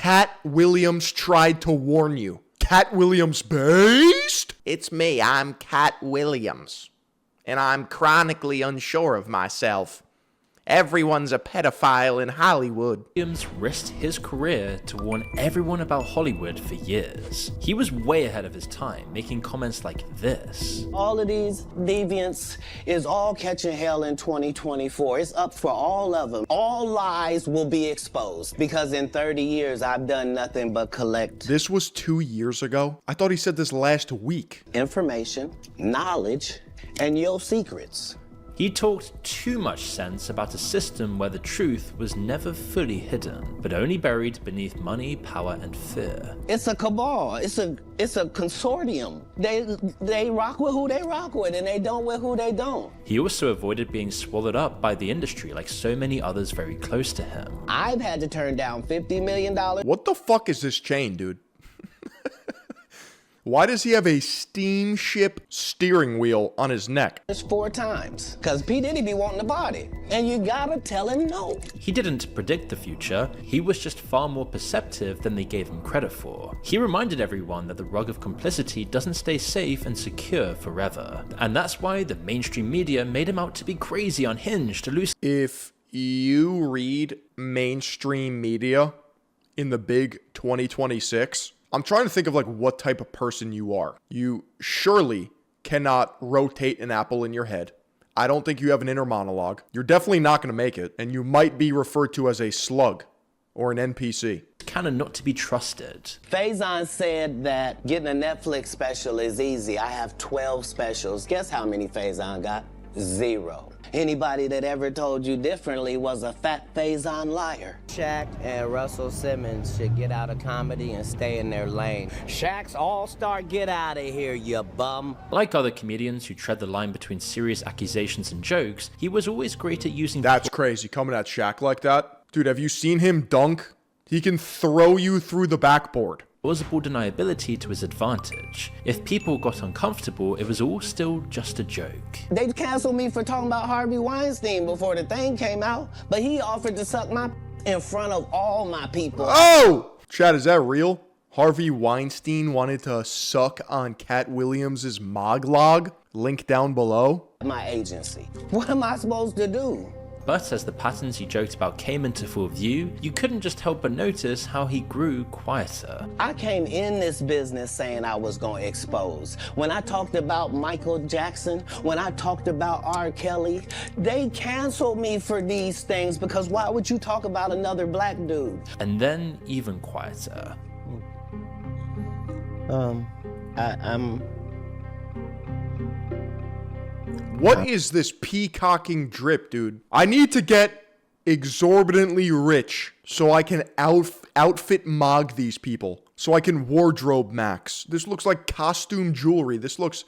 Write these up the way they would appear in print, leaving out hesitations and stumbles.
Katt Williams tried to warn you. Katt Williams based? It's me, I'm Katt Williams. And I'm chronically unsure of myself. Everyone's a pedophile in Hollywood. Williams risked his career to warn everyone about Hollywood for years. He was way ahead of his time, making comments like this. All of these deviants is all catching hell in 2024. It's up for all of them. All lies will be exposed because in 30 years, I've done nothing but collect. This was 2 years ago? I thought he said this last week. Information, knowledge, and your secrets. He talked too much sense about a system where the truth was never fully hidden, but only buried beneath money, power, and fear. It's a cabal. It's a consortium. They rock with who they rock with, and they don't with who they don't. He also avoided being swallowed up by the industry like so many others very close to him. I've had to turn down $50 million. What the fuck is this chain, dude? Why does he have a steamship steering wheel on his neck? It's 4 times. Because P. Diddy be wanting the body. And you gotta tell him no. He didn't predict the future, he was just far more perceptive than they gave him credit for. He reminded everyone that the rug of complicity doesn't stay safe and secure forever. And that's why the mainstream media made him out to be crazy, unhinged, elusive. If you read mainstream media in the big 2026... I'm trying to think of like what type of person you are. You surely cannot rotate an apple in your head. I don't think you have an inner monologue. You're definitely not going to make it. And you might be referred to as a slug or an NPC. Kind of not to be trusted. Faison said that getting a Netflix special is easy. I have 12 specials. Guess how many Faison got? 0. Anybody that ever told you differently was a fat Faison liar. Shaq and Russell Simmons should get out of comedy and stay in their lane. Shaq's all-star, get out of here, you bum. Like other comedians who tread the line between serious accusations and jokes, he was always great at using... That's crazy, coming at Shaq like that. Dude, have you seen him dunk? He can throw you through the backboard. Plausible deniability to his advantage. If people got uncomfortable, it was all still just a joke. They canceled me for talking about Harvey Weinstein before the thing came out, but he offered to suck my in front of all my people. Oh! Chad, is that real? Harvey Weinstein wanted to suck on Katt Williams' moglog? Link down below. My agency. What am I supposed to do? But as the patterns he joked about came into full view, you couldn't just help but notice how he grew quieter. I came in this business saying I was going to expose. When I talked about Michael Jackson, when I talked about R. Kelly, they canceled me for these things because why would you talk about another black dude? And then even quieter. What is this peacocking drip, dude? I need to get exorbitantly rich so I can outfit mog these people. So I can wardrobe max. This looks like costume jewelry. This looks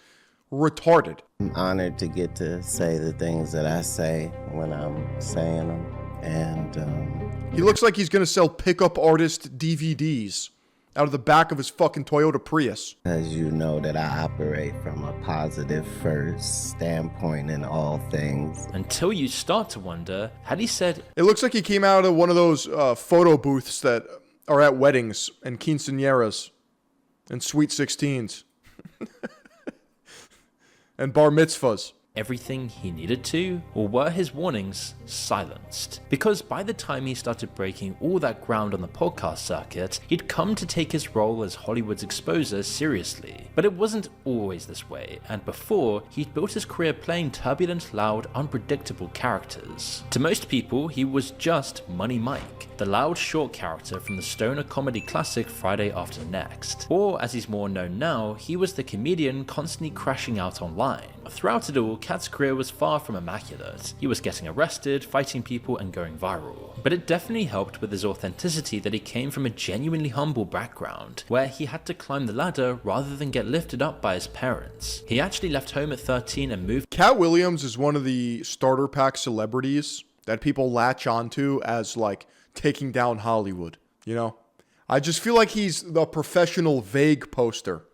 retarded. I'm honored to get to say the things that I say when I'm saying them. And he looks like he's gonna sell pickup artist DVDs out of the back of his fucking Toyota Prius. As you know that I operate from a positive first standpoint in all things. Until you start to wonder, had he said... It looks like he came out of one of those photo booths that are at weddings and quinceañeras and sweet 16s and bar mitzvahs. Everything he needed to, or were his warnings silenced? Because by the time he started breaking all that ground on the podcast circuit, he'd come to take his role as Hollywood's exposer seriously. But it wasn't always this way, and before, he'd built his career playing turbulent, loud, unpredictable characters. To most people, he was just Money Mike, the loud, short character from the stoner comedy classic Friday After Next. Or, as he's more known now, he was the comedian constantly crashing out online. Throughout it all, Katt's career was far from immaculate. He was getting arrested, fighting people, and going viral. But it definitely helped with his authenticity that he came from a genuinely humble background, where he had to climb the ladder rather than get lifted up by his parents. He actually left home at 13 and moved... Katt Williams is one of the starter pack celebrities that people latch onto as, like, taking down Hollywood, you know? I just feel like he's the professional vague poster.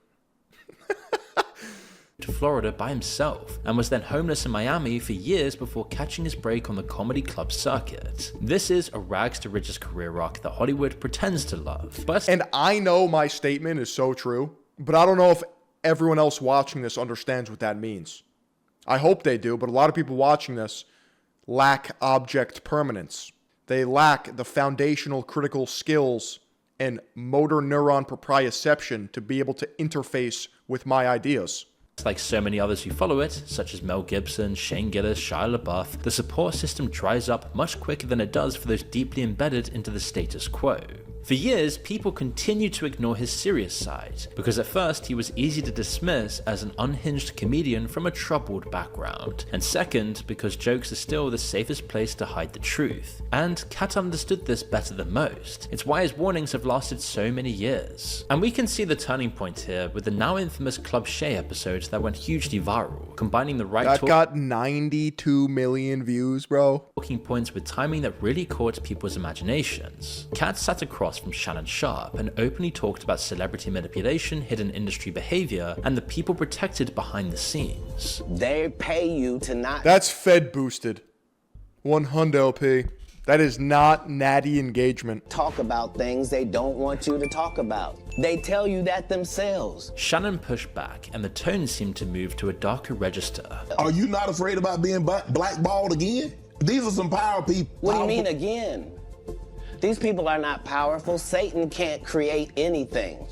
to Florida by himself, and was then homeless in Miami for years before catching his break on the comedy club circuit. This is a rags to riches career arc that Hollywood pretends to love. And I know my statement is so true, but I don't know if everyone else watching this understands what that means. I hope they do, but a lot of people watching this lack object permanence. They lack the foundational critical skills and motor neuron proprioception to be able to interface with my ideas. Like so many others who follow it, such as Mel Gibson, Shane Gillis, Shia LaBeouf, the support system dries up much quicker than it does for those deeply embedded into the status quo. For years, people continued to ignore his serious side, because at first he was easy to dismiss as an unhinged comedian from a troubled background, and second, because jokes are still the safest place to hide the truth. And Katt understood this better than most. It's why his warnings have lasted so many years. And we can see the turning point here with the now infamous Club Shay episode that went hugely viral, combining the right That got 92 million views, bro. Talking points with timing that really caught people's imaginations. Katt sat across from Shannon Sharpe and openly talked about celebrity manipulation, hidden industry behavior, and the people protected behind the scenes. They pay you to not... That's Fed boosted. 100 P. That is not natty engagement. Talk about things they don't want you to talk about. They tell you that themselves. Shannon pushed back, and the tone seemed to move to a darker register. Are you not afraid about being blackballed again? These are some power people. What do you mean again? These people are not powerful. Satan can't create anything.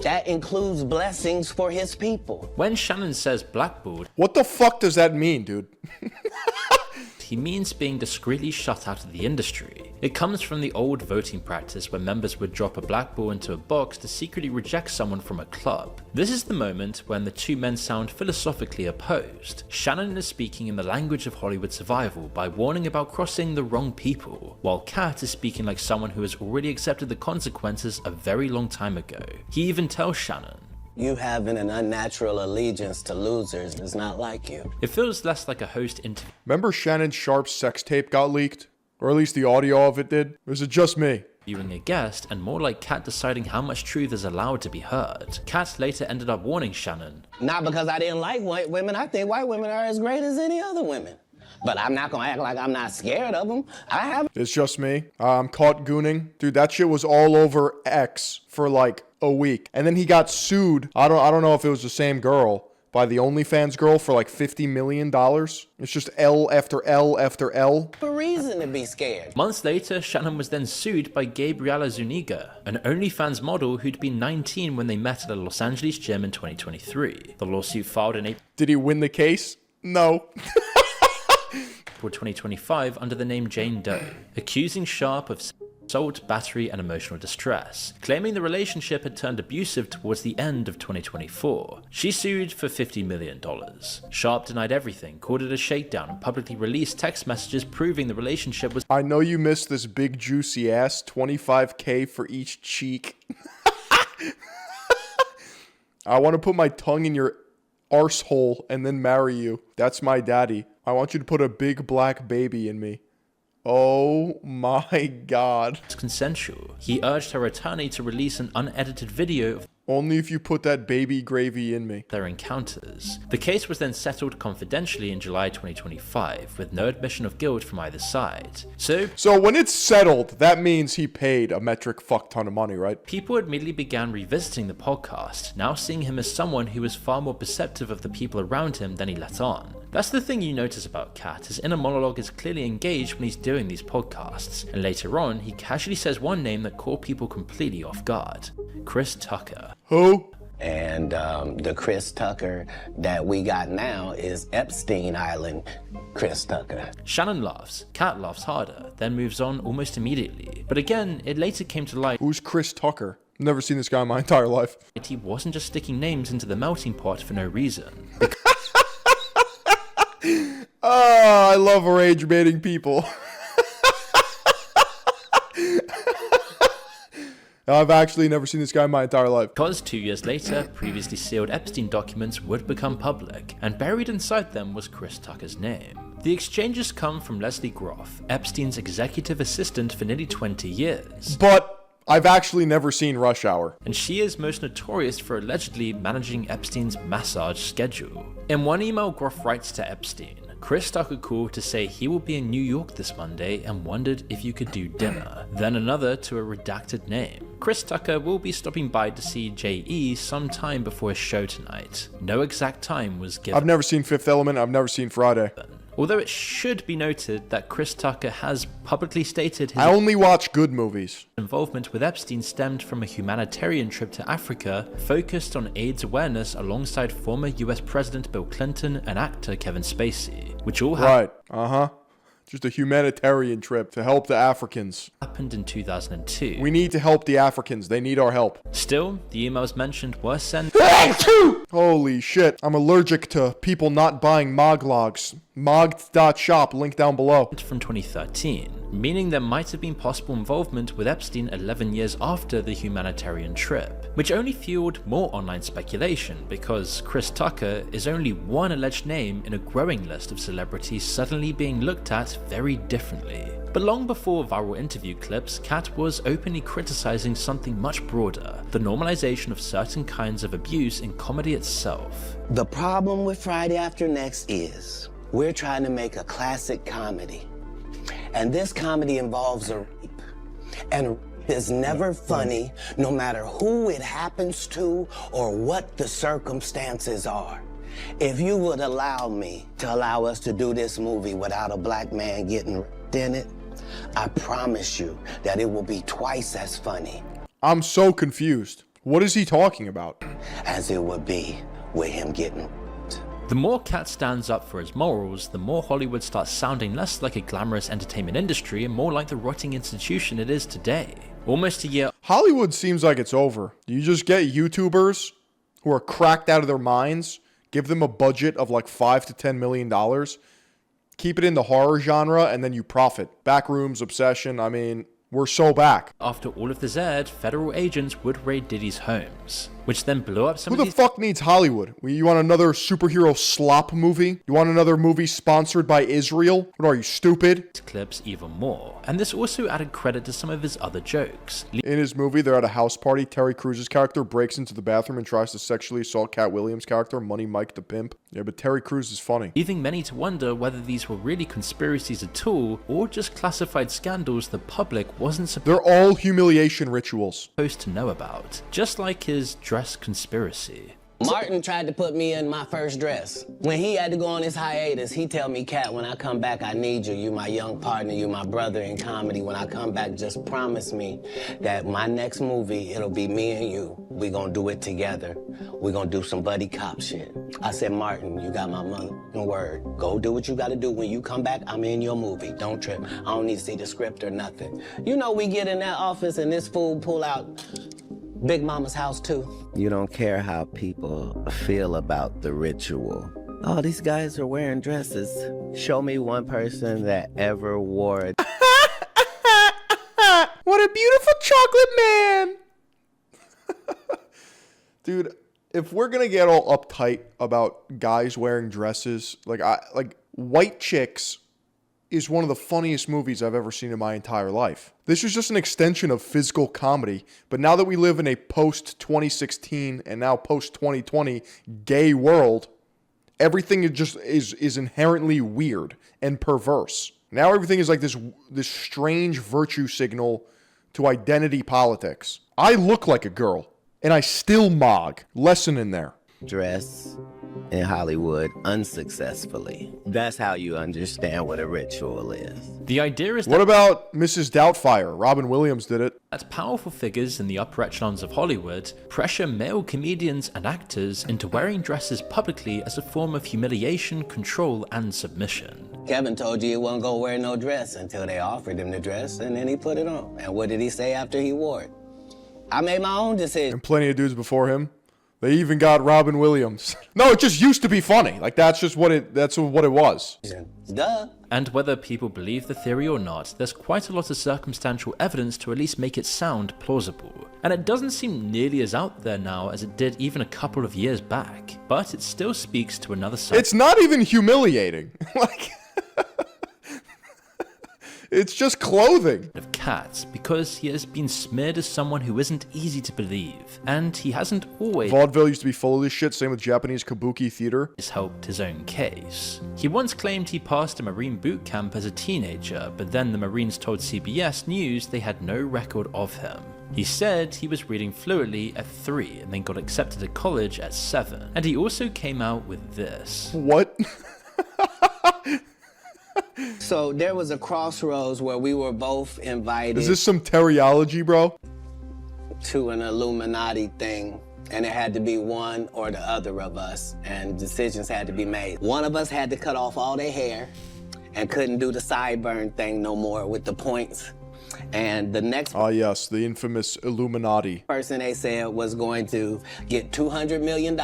That includes blessings for his people. When Shannon says blackballed, what the fuck does that mean, dude? he means being discreetly shut out of the industry. It comes from the old voting practice where members would drop a black ball into a box to secretly reject someone from a club. This is the moment when the two men sound philosophically opposed. Shannon is speaking in the language of Hollywood survival by warning about crossing the wrong people, while Katt is speaking like someone who has already accepted the consequences a very long time ago. He even tells Shannon, "You having an unnatural allegiance to losers is not like you." It feels less like a host interview. Remember Shannon Sharpe's sex tape got leaked? Or at least the audio of it did? Or is it just me? Viewing a guest, and more like Katt deciding how much truth is allowed to be heard. Katt later ended up warning Shannon. Not because I didn't like white women. I think white women are as great as any other women. But I'm not gonna act like I'm not scared of them. I have. It's just me. I'm caught gooning. Dude, that shit was all over X for like a week. And then he got sued. I don't know if it was the same girl. By the OnlyFans girl for like $50 million. It's just L after L after L. For reason to be scared. Months later, Shannon was then sued by Gabriela Zuniga, an OnlyFans model who'd been 19 when they met at a Los Angeles gym in 2023. The lawsuit filed in April Did he win the case? No. 2025 under the name Jane Doe, accusing Sharpe of assault, battery, and emotional distress, claiming the relationship had turned abusive towards the end of 2024. She sued for $50 million. Sharpe denied everything, called it a shakedown, and publicly released text messages proving the relationship was... I know you missed this big juicy ass, $25K for each cheek. I want to put my tongue in your arsehole and then marry you. That's my daddy. I want you to put a big black baby in me. Oh my god. It's consensual. He urged her attorney to release an unedited video of Only if you put that baby gravy in me. their encounters. The case was then settled confidentially in July 2025, with no admission of guilt from either side. So when it's settled, that means he paid a metric fuck ton of money, right? People immediately began revisiting the podcast, now seeing him as someone who was far more perceptive of the people around him than he let on. That's the thing you notice about Katt. His inner monologue is clearly engaged when he's doing these podcasts, and later on, he casually says one name that caught people completely off guard: Chris Tucker. Who? And the Chris Tucker that we got now is Epstein Island Chris Tucker. Shannon laughs, Katt laughs harder, then moves on almost immediately. But again, it later came to light Who's Chris Tucker? Never seen this guy in my entire life. he wasn't just sticking names into the melting pot for no reason. Oh, I love rage baiting people. I've actually never seen this guy in my entire life. Because 2 years later, previously sealed Epstein documents would become public, and buried inside them was Chris Tucker's name. The exchanges come from Leslie Groff, Epstein's executive assistant for nearly 20 years. But I've actually never seen Rush Hour. And she is most notorious for allegedly managing Epstein's massage schedule. In one email, Groff writes to Epstein, Chris Tucker called to say he will be in New York this Monday and wondered if you could do dinner. Then another to a redacted name. Chris Tucker will be stopping by to see J.E. sometime before his show tonight. No exact time was given. I've never seen Fifth Element. I've never seen Friday. Although it should be noted that Chris Tucker has publicly stated his I only watch good movies. involvement with Epstein stemmed from a humanitarian trip to Africa focused on AIDS awareness alongside former US President Bill Clinton and actor Kevin Spacey, which all Right. Just a humanitarian trip to help the Africans. happened in 2002. We need to help the Africans. They need our help. Still, the emails mentioned were sent Holy shit. I'm allergic to people not buying Moglogs. Mogged.shop, link down below. from 2013, meaning there might have been possible involvement with Epstein 11 years after the humanitarian trip, which only fueled more online speculation because Chris Tucker is only one alleged name in a growing list of celebrities suddenly being looked at very differently. But long before viral interview clips, Katt was openly criticizing something much broader, the normalization of certain kinds of abuse in comedy itself. The problem with Friday After Next is we're trying to make a classic comedy. And this comedy involves a rape. And rape is never funny, no matter who it happens to or what the circumstances are. If you would allow me to allow us to do this movie without a black man getting raped in it, I promise you that it will be twice as funny I'm so confused. What is he talking about? as it would be with him getting raped. The more Katt stands up for his morals, the more Hollywood starts sounding less like a glamorous entertainment industry and more like the rotting institution it is today. Almost a year Hollywood seems like it's over. You just get YouTubers who are cracked out of their minds, give them a budget of like $5 to $10 million, keep it in the horror genre, and then you profit. Backrooms, Obsession, I mean, we're so back. after all of this aired, federal agents would raid Diddy's homes, which then blew up some Who of the these fuck needs Hollywood? You want another superhero slop movie? You want another movie sponsored by Israel? What are you, stupid? clips even more, and this also added credit to some of his other jokes, In his movie, they're at a house party. Terry Crews' character breaks into the bathroom and tries to sexually assault Cat Williams' character, Money Mike the Pimp. Yeah, but Terry Crews is funny. leaving many to wonder whether these were really conspiracies at all or just classified scandals the public wasn't They're all humiliation rituals. supposed to know about, just like his dress conspiracy. Martin tried to put me in my first dress. When he had to go on his hiatus, he tell me, Katt, when I come back, I need you. You my young partner, you my brother in comedy. When I come back, just promise me that my next movie, it'll be me and you. We gonna do it together. We gonna do some buddy cop shit. I said, Martin, you got my motherfucking word. Go do what you gotta do. When you come back, I'm in your movie. Don't trip. I don't need to see the script or nothing. You know, we get in that office and this fool pull out Big Mama's house too. You don't care how people feel about the ritual. Oh, these guys are wearing dresses. Show me one person that ever wore it. What a beautiful chocolate man! Dude, if we're gonna get all uptight about guys wearing dresses, like White Chicks is one of the funniest movies I've ever seen in my entire life. This was just an extension of physical comedy, but now that we live in a post-2016 and now post-2020 gay world, everything is inherently weird and perverse. Now everything is like this strange virtue signal to identity politics. I look like a girl, and I still mog. Lesson in there. Dress in Hollywood unsuccessfully. That's how you understand what a ritual is. The idea is What about Mrs. Doubtfire? Robin Williams did it. that powerful figures in the upper echelons of Hollywood pressure male comedians and actors into wearing dresses publicly as a form of humiliation, control, and submission. Kevin told you he wasn't gonna wear no dress until they offered him the dress, and then he put it on. And what did he say after he wore it? I made my own decision. And plenty of dudes before him. They even got Robin Williams. No, it just used to be funny. Like that's what it was. Duh. And whether people believe the theory or not, there's quite a lot of circumstantial evidence to at least make it sound plausible. And it doesn't seem nearly as out there now as it did even a couple of years back, but it still speaks to another side. It's not even humiliating. Like It's just clothing. Of Katt because he has been smeared as someone who isn't easy to believe, and he hasn't always Vaudeville used to be full of this shit, same with Japanese kabuki theater. helped his own case. He once claimed he passed a Marine boot camp as a teenager, but then the Marines told CBS News they had no record of him. He said he was reading fluently at 3 and then got accepted to college at 7. And he also came out with this. What? So there was a crossroads where we were both invited Is this some teriology, bro? to an Illuminati thing, and it had to be one or the other of us, and decisions had to be made. One of us had to cut off all their hair and couldn't do the sideburn thing no more with the points. And the next Ah, yes, the infamous Illuminati. person they said was going to get $200 million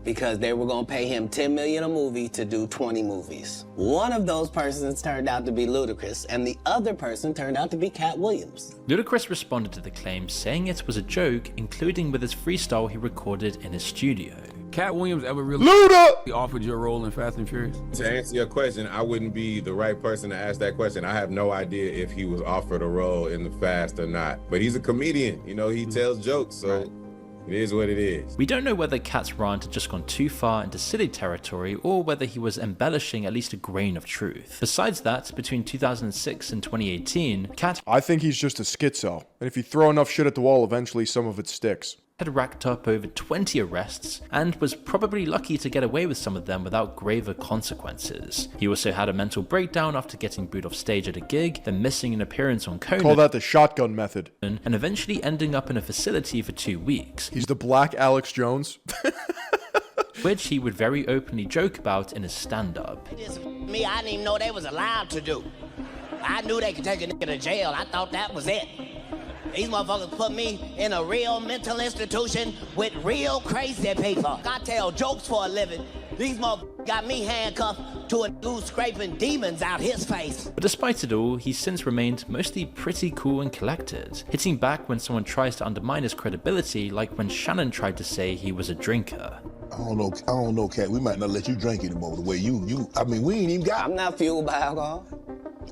because they were going to pay him $10 million a movie to do 20 movies. One of those persons turned out to be Ludacris, and the other person turned out to be Katt Williams. Ludacris responded to the claim saying it was a joke, including with his freestyle he recorded in his studio. Katt Williams ever really Luda! offered you a role in Fast and Furious? To answer your question, I wouldn't be the right person to ask that question. I have no idea if he was offered a role in the Fast or not. But he's a comedian, you know, he tells jokes, so it is what it is. We don't know whether Katt's rant had just gone too far into silly territory or whether he was embellishing at least a grain of truth. Besides that, between 2006 and 2018, Katt I think he's just a schizo. And if you throw enough shit at the wall, eventually some of it sticks. had racked up over 20 arrests and was probably lucky to get away with some of them without graver consequences. He also had a mental breakdown after getting booed off stage at a gig, then missing an appearance on Conan, Call that the shotgun method. and eventually ending up in a facility for 2 weeks, He's the black Alex Jones. which he would very openly joke about in his stand-up. This me, I didn't even know they was allowed to do. I knew they could take a nigga to jail. I thought that was it. These motherfuckers put me in a real mental institution with real crazy people. I tell jokes for a living. These motherfuckers got me handcuffed to a dude scraping demons out his face. But despite it all, he's since remained mostly pretty cool and collected, hitting back when someone tries to undermine his credibility, like when Shannon tried to say he was a drinker. I don't know, Katt. We might not let you drink anymore the way I mean, we ain't even got. I'm not fueled by alcohol.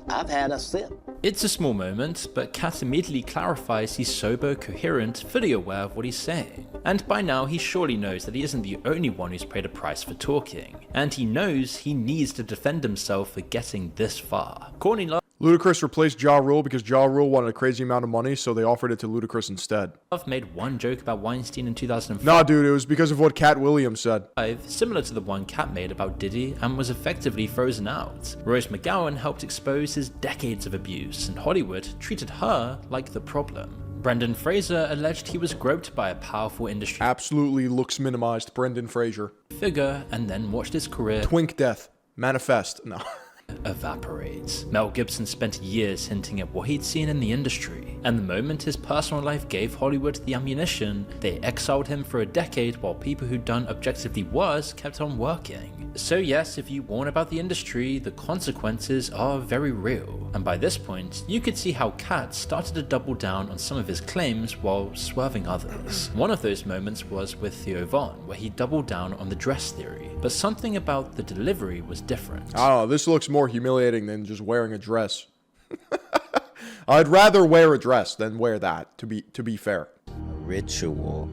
I've had a sip. It's a small moment, but Katt immediately clarifies he's sober, coherent, fully aware of what he's saying. And by now he surely knows that he isn't the only one who's paid a price for talking. And he knows he needs to defend himself for getting this far. Courtney Ludacris replaced Ja Rule because Ja Rule wanted a crazy amount of money, so they offered it to Ludacris instead. Love made one joke about Weinstein in 2005. Nah, dude, it was because of what Katt Williams said. Similar to the one Katt made about Diddy and was effectively frozen out. Rose McGowan helped expose his decades of abuse, and Hollywood treated her like the problem. Brendan Fraser alleged he was groped by a powerful industry Absolutely looks minimized. Brendan Fraser. figure and then watched his career Twink death. Manifest. No. evaporate. Mel Gibson spent years hinting at what he'd seen in the industry, and the moment his personal life gave Hollywood the ammunition, they exiled him for a decade while people who'd done objectively worse kept on working. So yes, if you warn about the industry, the consequences are very real. And by this point, you could see how Katt started to double down on some of his claims while swerving others. One of those moments was with Theo Von, where he doubled down on the dress theory, but something about the delivery was different. I don't know. This looks more humiliating than just wearing a dress. I'd rather wear a dress than wear that, to be fair. Ritual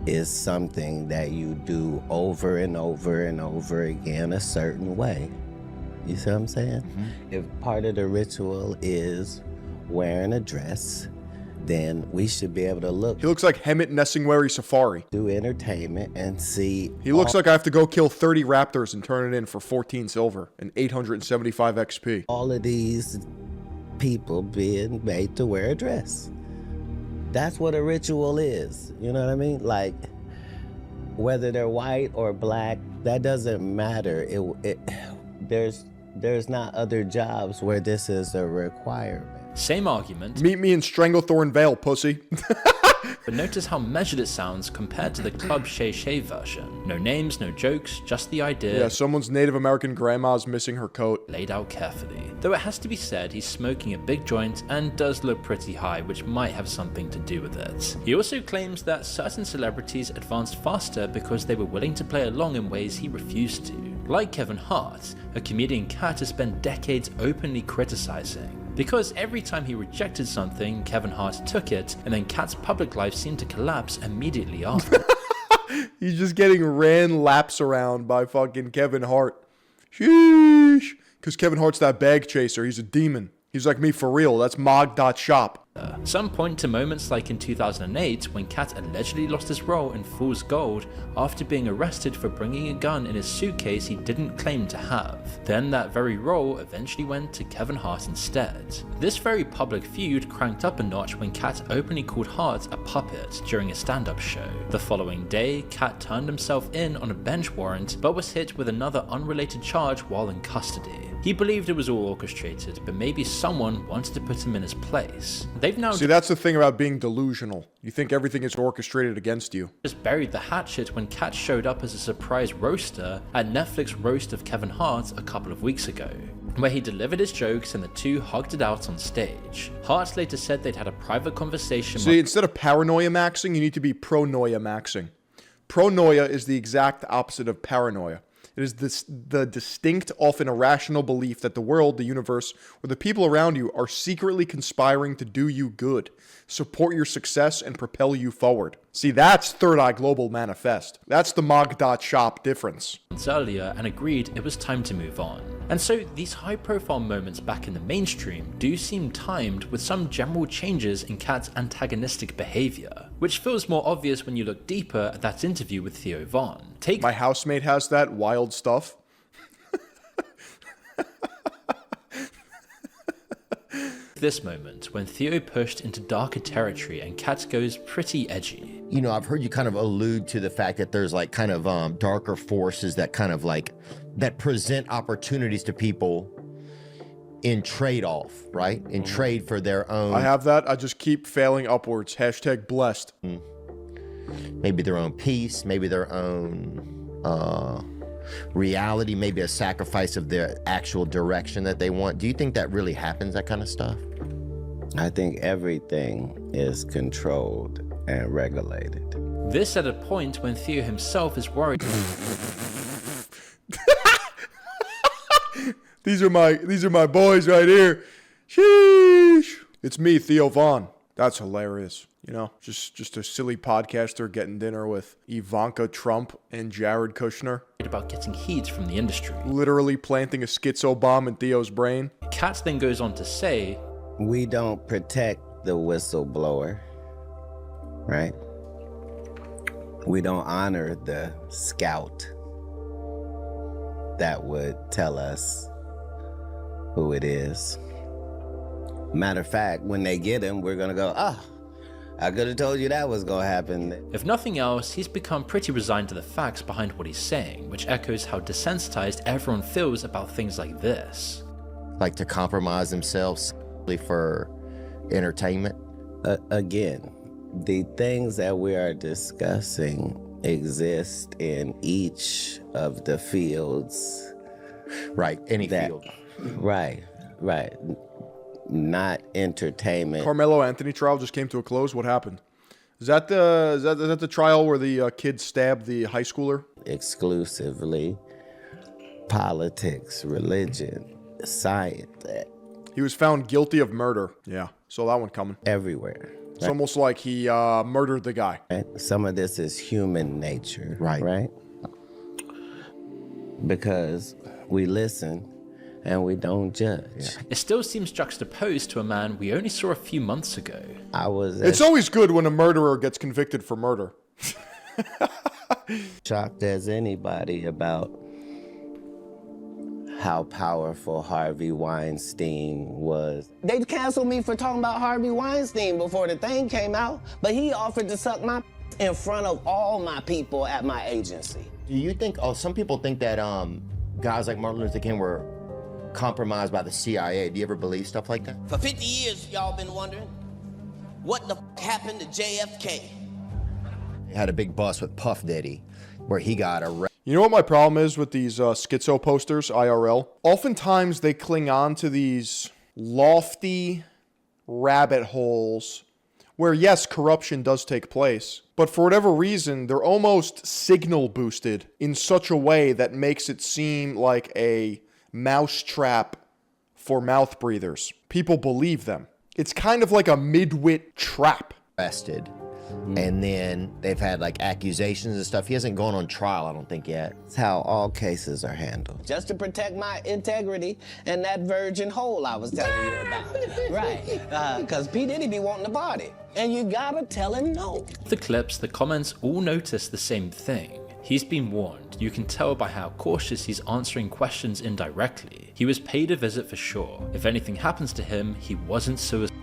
is something that you do over and over and over again a certain way. You see what I'm saying? Mm-hmm. If part of the ritual is wearing a dress, then we should be able to look He looks like Hemet Nessingwary Safari. through entertainment and see He looks like I have to go kill 30 raptors and turn it in for 14 silver and 875 XP. all of these people being made to wear a dress. That's what a ritual is. You know what I mean? Like, whether they're white or black, that doesn't matter. There's not other jobs where this is a requirement. Same argument, Meet me in Stranglethorn Vale, pussy. but notice how measured it sounds compared to the Club Shay Shay version. No names, no jokes, just the idea Yeah, someone's Native American grandma's missing her coat. laid out carefully. Though it has to be said, he's smoking a big joint and does look pretty high, which might have something to do with it. He also claims that certain celebrities advanced faster because they were willing to play along in ways he refused to. Like Kevin Hart, a comedian Katt has spent decades openly criticizing. Because every time he rejected something, Kevin Hart took it, and then Katt's public life seemed to collapse immediately after. He's just getting ran laps around by fucking Kevin Hart. Sheesh. Because Kevin Hart's that bag chaser. He's a demon. He's like me for real. That's Mog.shop. Some point to moments like in 2008 when Katt allegedly lost his role in Fool's Gold after being arrested for bringing a gun in his suitcase he didn't claim to have. Then that very role eventually went to Kevin Hart instead. This very public feud cranked up a notch when Katt openly called Hart a puppet during a stand-up show. The following day, Katt turned himself in on a bench warrant but was hit with another unrelated charge while in custody. He believed it was all orchestrated, but maybe someone wanted to put him in his place. They've now See, that's the thing about being delusional. You think everything is orchestrated against you. just buried the hatchet when Katt showed up as a surprise roaster at Netflix roast of Kevin Hart a couple of weeks ago, where he delivered his jokes and the two hugged it out on stage. Hart later said they'd had a private conversation. See, instead of paranoia maxing, you need to be pronoia maxing. Pronoia is the exact opposite of paranoia. It is the distinct, often irrational belief that the world, the universe, or the people around you are secretly conspiring to do you good, support your success, and propel you forward. See, that's Third Eye Global Manifest. That's the Mog.shop difference. Earlier and agreed it was time to move on. And so these high-profile moments back in the mainstream do seem timed with some general changes in Katt's antagonistic behavior, which feels more obvious when you look deeper at that interview with Theo Von. My housemate has that wild stuff. This moment when Theo pushed into darker territory and Katt goes pretty edgy. You know, I've heard you kind of allude to the fact that there's like kind of darker forces that kind of like that present opportunities to people in trade-off, right? In trade for their own. I have that. I just keep failing upwards. Hashtag blessed. Maybe their own peace, maybe their own reality, maybe a sacrifice of their actual direction that they want. Do you think that really happens, that kind of stuff? I think everything is controlled and regulated. This at a point when Theo himself is worried. These are my boys right here. Sheesh. It's me, Theo Von. That's hilarious. You know, just a silly podcaster getting dinner with Ivanka Trump and Jared Kushner. About getting heat from the industry. Literally planting a schizo bomb in Theo's brain. Katt then goes on to say, We don't protect the whistleblower, right? We don't honor the scout that would tell us who it is. Matter of fact, when they get him, we're gonna go, I could have told you that was gonna happen. if nothing else, he's become pretty resigned to the facts behind what he's saying, which echoes how desensitized everyone feels about things like this. Like to compromise themselves for entertainment? Again, the things that we are discussing exist in each of the fields. Right, any field. Right. Not entertainment. Carmelo Anthony trial just came to a close. What happened? Is that the trial where the kid stabbed the high schooler? Exclusively politics, religion, science, He was found guilty of murder. Yeah, saw that one coming. everywhere. It's almost like he murdered the guy. Right? Some of this is human nature. Right. Because we listen and we don't judge. It still seems juxtaposed to a man we only saw a few months ago. I was It's always good when a murderer gets convicted for murder. shocked as anybody about how powerful Harvey Weinstein was. They canceled me for talking about Harvey Weinstein before the thing came out, but he offered to suck my in front of all my people at my agency. Do you think, some people think that guys like Martin Luther King were compromised by the CIA. Do you ever believe stuff like that? For 50 years, y'all been wondering, what the happened to JFK? They had a big bust with Puff Daddy where he got arrested. You know what my problem is with these schizo posters, IRL? Oftentimes they cling on to these lofty rabbit holes where, yes, corruption does take place, but for whatever reason, they're almost signal boosted in such a way that makes it seem like a mousetrap for mouth breathers. People believe them. It's kind of like a mid-wit trap. Arrested. And then they've had like accusations and stuff. He hasn't gone on trial, I don't think, yet. It's how all cases are handled. Just to protect my integrity and that virgin hole I was telling you about. Right. Because P. Diddy be wanting to party. And you gotta tell him no. The clips, the comments all notice the same thing. He's been warned. You can tell by how cautious he's answering questions indirectly. He was paid a visit for sure. If anything happens to him, he wasn't suicidal.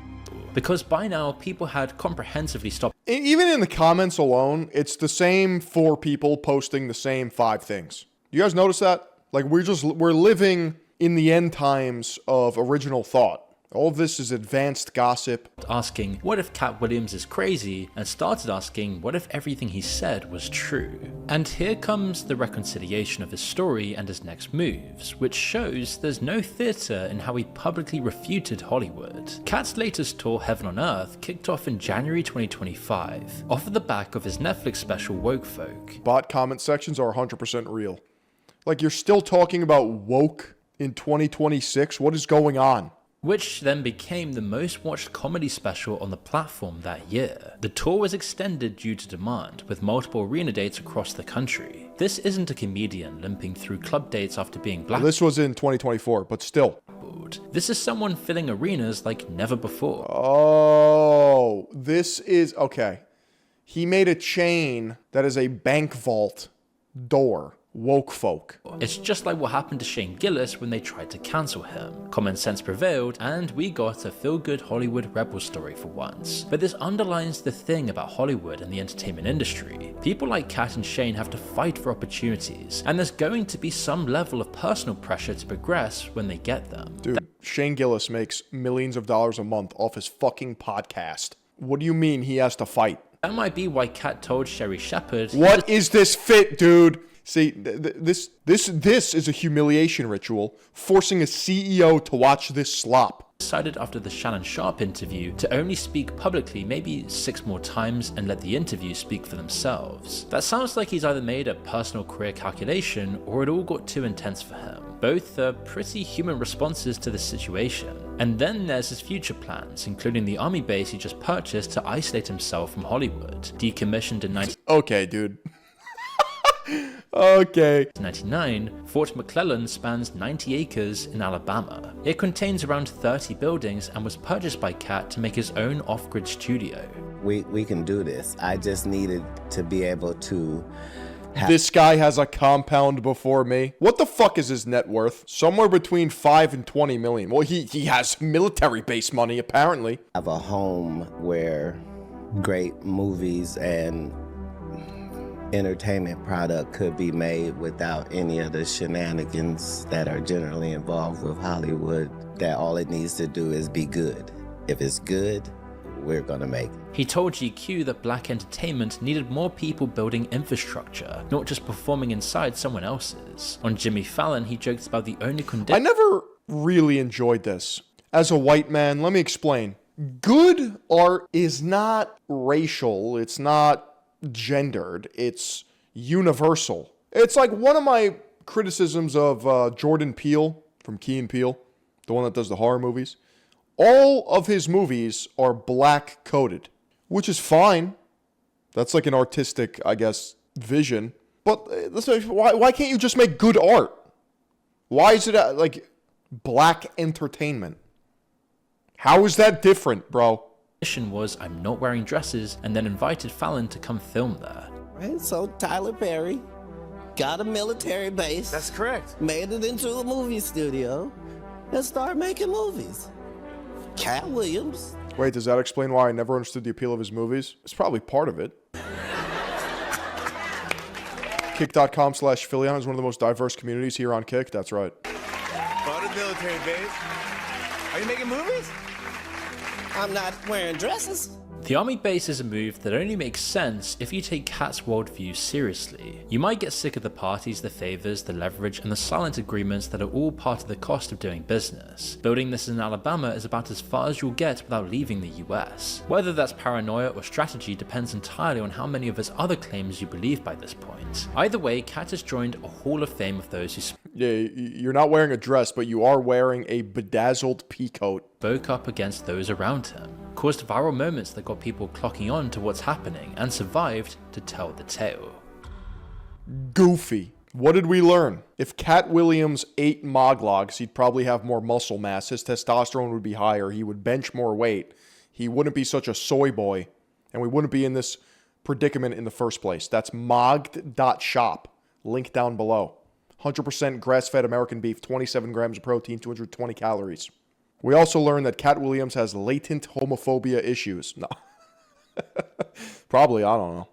Because by now, people had comprehensively stopped. Even in the comments alone, it's the same 4 people posting the same 5 things. You guys notice that? Like, we're living in the end times of original thought. All of this is advanced gossip. Asking, what if Katt Williams is crazy? And started asking, what if everything he said was true? And here comes the reconciliation of his story and his next moves, which shows there's no theatre in how he publicly refuted Hollywood. Katt's latest tour, Heaven on Earth, kicked off in January 2025, off of the back of his Netflix special, Woke Folk. Bot comment sections are 100% real. Like, you're still talking about woke in 2026? What is going on? Which then became the most watched comedy special on the platform that year. The tour was extended due to demand, with multiple arena dates across the country. This isn't a comedian limping through club dates after being blackballed. This was in 2024, but still. This is someone filling arenas like never before. Oh, this is, okay. He made a chain that is a bank vault door. Woke folk. It's just like what happened to Shane Gillis when they tried to cancel him. Common sense prevailed, and we got a feel-good Hollywood rebel story for once. But this underlines the thing about Hollywood and the entertainment industry. People like Katt and Shane have to fight for opportunities, and there's going to be some level of personal pressure to progress when they get them. Dude, Shane Gillis makes millions of dollars a month off his fucking podcast. What do you mean he has to fight? That might be why Katt told Sherry Shepherd. What is this fit, dude? See, this is a humiliation ritual, forcing a CEO to watch this slop. Decided after the Shannon Sharp interview to only speak publicly maybe 6 more times and let the interview speak for themselves. That sounds like he's either made a personal career calculation or it all got too intense for him. Both are pretty human responses to the situation. And then there's his future plans, including the army base he just purchased to isolate himself from Hollywood. Decommissioned in Okay, dude. Okay. 1999, Fort McClellan spans 90 acres in Alabama. It contains around 30 buildings and was purchased by Katt to make his own off-grid studio. We can do this. I just needed to be able to This guy has a compound before me. What the fuck is his net worth? Somewhere between 5 and 20 million. Well, he has military base money, apparently. have a home where great movies and entertainment product could be made without any of the shenanigans that are generally involved with Hollywood, that all it needs to do is be good. If it's good, we're gonna make it. He told GQ that black entertainment needed more people building infrastructure, not just performing inside someone else's. On Jimmy Fallon, he joked about the only condition. I never really enjoyed this. As a white man, let me explain. Good art is not racial, it's not gendered, it's universal. It's like one of my criticisms of Jordan Peele from Key and Peele, the one that does the horror movies. All of his movies are black coded, which is fine. That's like an artistic, I guess, vision. But why can't you just make good art? Why is it like black entertainment? How is that different, bro? Was I'm not wearing dresses, and then invited Fallon to come film there. Right, so Tyler Perry got a military base. That's correct. Made it into a movie studio and started making movies. Katt Williams. Wait, does that explain why I never understood the appeal of his movies? It's probably part of it. Kick.com/Philion is one of the most diverse communities here on Kick. That's right. Bought a military base. Are you making movies? I'm not wearing dresses. The army base is a move that only makes sense if you take Katt's worldview seriously. You might get sick of the parties, the favors, the leverage, and the silent agreements that are all part of the cost of doing business. Building this in Alabama is about as far as you'll get without leaving the US. Whether that's paranoia or strategy depends entirely on how many of his other claims you believe by this point. Either way, Katt has joined a hall of fame of those who Yeah, you're not wearing a dress, but you are wearing a bedazzled peacoat. Spoke up against those around him, caused viral moments that got people clocking on to what's happening, and survived to tell the tale. Goofy. What did we learn? If Katt Williams ate Moglogs, he'd probably have more muscle mass. His testosterone would be higher. He would bench more weight. He wouldn't be such a soy boy. And we wouldn't be in this predicament in the first place. That's mogged.shop. Link down below. 100% grass-fed American beef, 27 grams of protein, 220 calories. We also learned that Katt Williams has latent homophobia issues. No. Probably, I don't know.